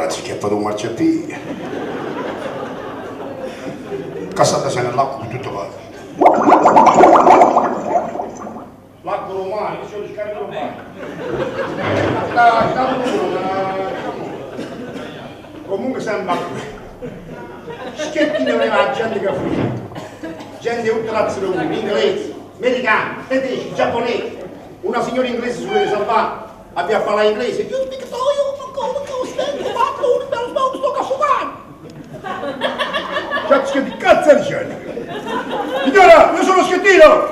ragazzi, che ha fatto un marciapiede. Cassata se nell'acqua tutto va. L'acqua romana, che sono le scariche romane. Comunque sembra schettino aveva la gente che fu. Gente ultrazionale, inglesi, americani, tedeschi, giapponesi. Una signora inglese si voleva salvare, abbia parlato inglese. Io dico, cazzo che cazzo è dicendo? Signora, io sono schettino!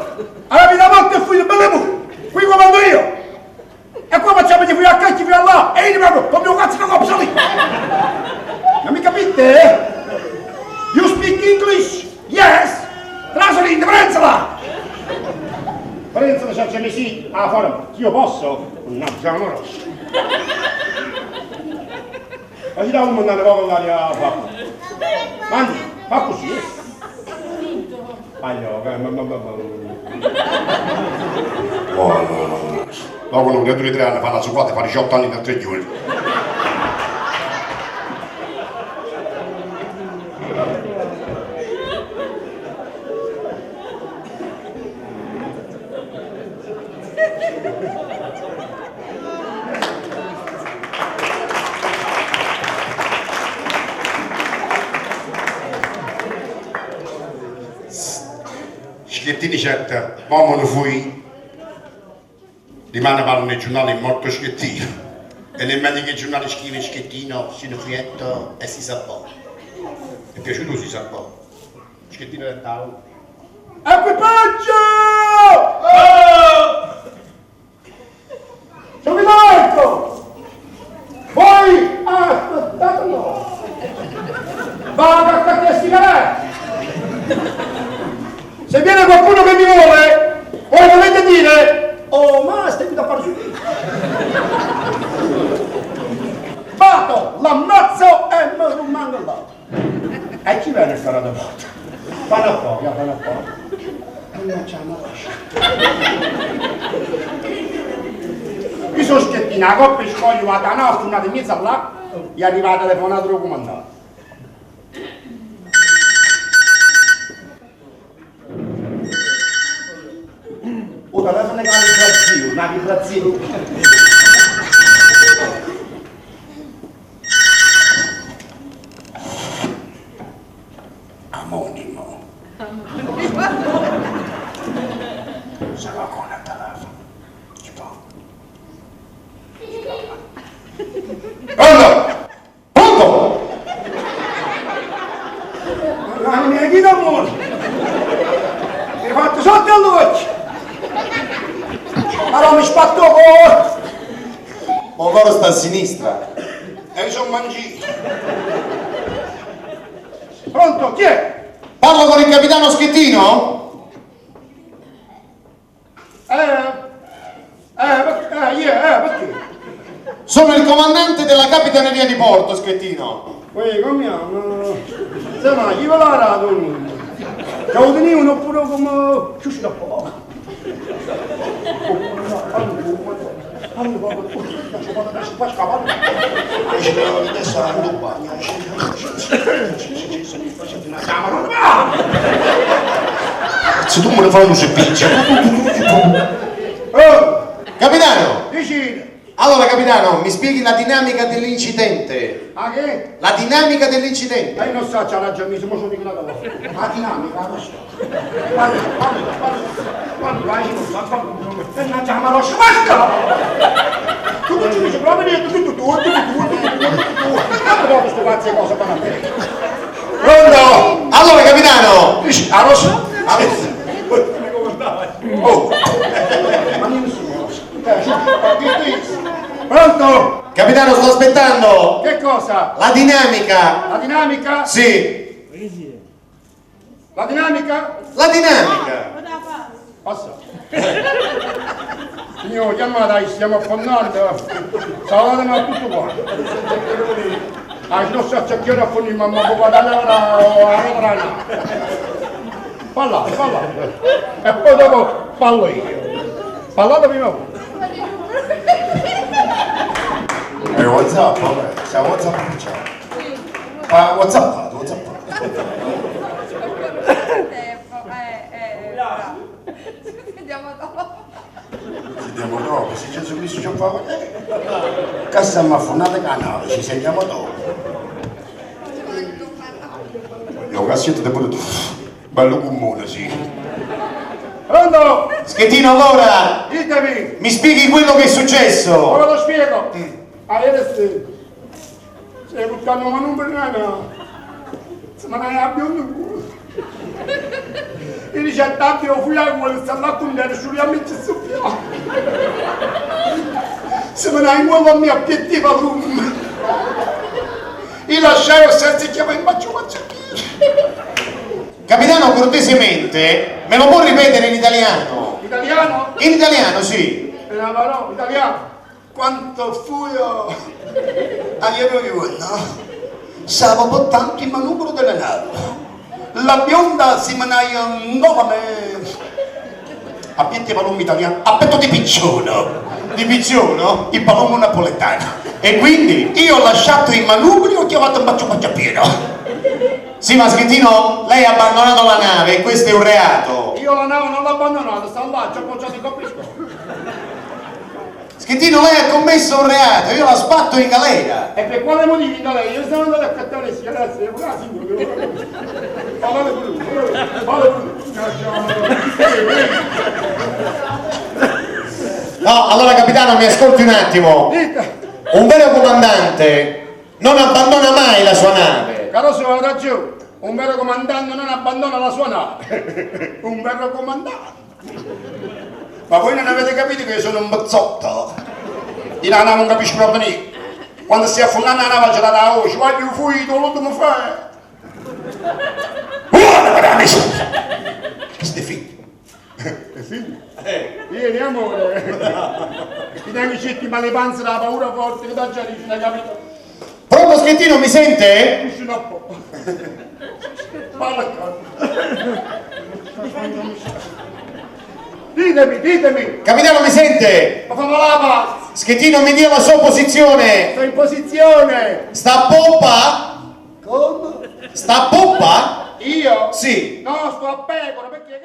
Alla vita morte fui di Bellemù! Qui comando io! E qua facciamo di fui a cacchi fino a là! E io proprio, con mio cazzo che copsa lì! Non mi capite? You speak English? Yes! Trasolin, prensala! Prensala, c'è messi a forma. Io posso? No, siamo rosso. Ma ci dà un mandare poco l'aria a fatto. Mandi, fa così, dopo non credo di 3 anni, fa la sopata e fa 18 anni da 3 giorni. Schettini certo, uomo non fui, rimane parlano nei giornali morto Schettino e nemmeno che i giornali scrive Schettino, Sinofietto e si salvò. Mi è piaciuto si salvò. Schettino del tavolo. Equipaggio! Sono Marco! Voi aspettatelo! Vado a cacchiare sigarette! Se viene qualcuno che mi vuole, voi dovete dire, oh ma stai da fare su lì. Vado, l'ammazzo e me lo rimango là. E chi viene a fare la volta? Fanno a poco, fanno a poco. Non facciamo io sono Schettino, la coppa e scoglio vado a nostra, una di mezza là, e arriva la telefonata del comandato. Ora adesso ne cambia una vibrazione. Amonimo. Sarà con la telefono. Ci fa. Pronto! Pronto! La mia chi d'amore! Mi hai fatto sotto all'occhio! Allora mi spatto con... Ma loro sta a sinistra. E mi sono mangito. Pronto, chi è? Parlo con il capitano Schettino? Perché? Sono il comandante della capitaneria di porto, Schettino. Poi, come andiamo? Se no, chi va la radio? Che ho tenuto uno pure come... Ci da poco. Se tu me ne fai un servizio. Capitano! Dici? Allora, capitano, mi spieghi la dinamica dell'incidente? Ah che? La dinamica dell'incidente? Non so, c'ha ragione, mi sono di là da là. La dinamica, lo so. Quando vai, non so, quando chiama lo smasca! Tu non ci dici proprio niente, tu. Quando queste pazze cose vanno a te? Pronto? Allora, capitano! Dici, a rosso? Oh! Ma nessuno. Pronto? Capitano, sto aspettando! Che cosa? La dinamica! La dinamica? Sì! La dinamica? La dinamica! Passa. Signore, chiamata, stiamo affondando. Salvatemi a tutto qua. Non so se chiede a fornire, ma può guadagnare la Parlate. E poi dopo parlo io. Parlate prima voi. WhatsApp, vabbè, siamo WhatsApp, ciao. Ma WhatsApp. Vediamo dopo. Sentiamo dopo, se Gesù Cristo ci fa vedere. Che stiamo affondando canale, ci sentiamo dopo. Io cassietto di pure tu. Bello comune, sì. Pronto? Schettino, allora, Ditemi, mi spieghi quello che è successo? ora lo spiego. Ieri stai buttando una numero, se me ne abbia un e dice a tanti lo fui a vuole stare là con te, su amici soppiamo. Se me ne hai vuole a mia obiettiva l'uomo. E lasciai senza chiamare in bacio. Capitano, cortesemente, me lo può ripetere in italiano? Italiano? In italiano, sì. La parola italiano. Quanto fui io ieri giorno, stavo portando il manubrio della nave. La bionda si manai un nome. Abbiate palombo italiano, aspetto di piccione. Di picciono? Il palombo napoletano. E quindi? Io ho lasciato il manubrio e ho chiamato un bacio pieno. Sì, ma Schettino, lei ha abbandonato la nave e questo è un reato. Io la nave non l'ho abbandonata, sta là, ci ho appoggiato i capisco. Schettino, lei ha commesso un reato, io la sbatto in galera. E per quale motivo da lei? Io sono andato a cattare le ragazzi, parlate pure lui. No, allora capitano, mi ascolti un attimo. Dite, Un vero comandante non abbandona mai la sua nave. caro signor ragione, un vero comandante non abbandona la sua nave. Un vero comandante. Ma voi non avete capito che io sono un bazzotto? Di là non capisco proprio niente. Quando stai affondando la nave c'è la voce, voglio fuito, lo devo fare. Buona, guardate! Questo è figlio. È figlio? Vieni amore. Ti tengo citti ma le panze dalla paura forte che da già dici, l'hai capito? Pronto Schettino, mi sente? Dici no po'. Parla qua. Ditemi! Capitano, mi sente? Ma fammi la pace! Schettino, mi dia la sua posizione. Sto in posizione! Sta a poppa? Come? Sta a poppa? Io? Sì. No, sto a pecora perché...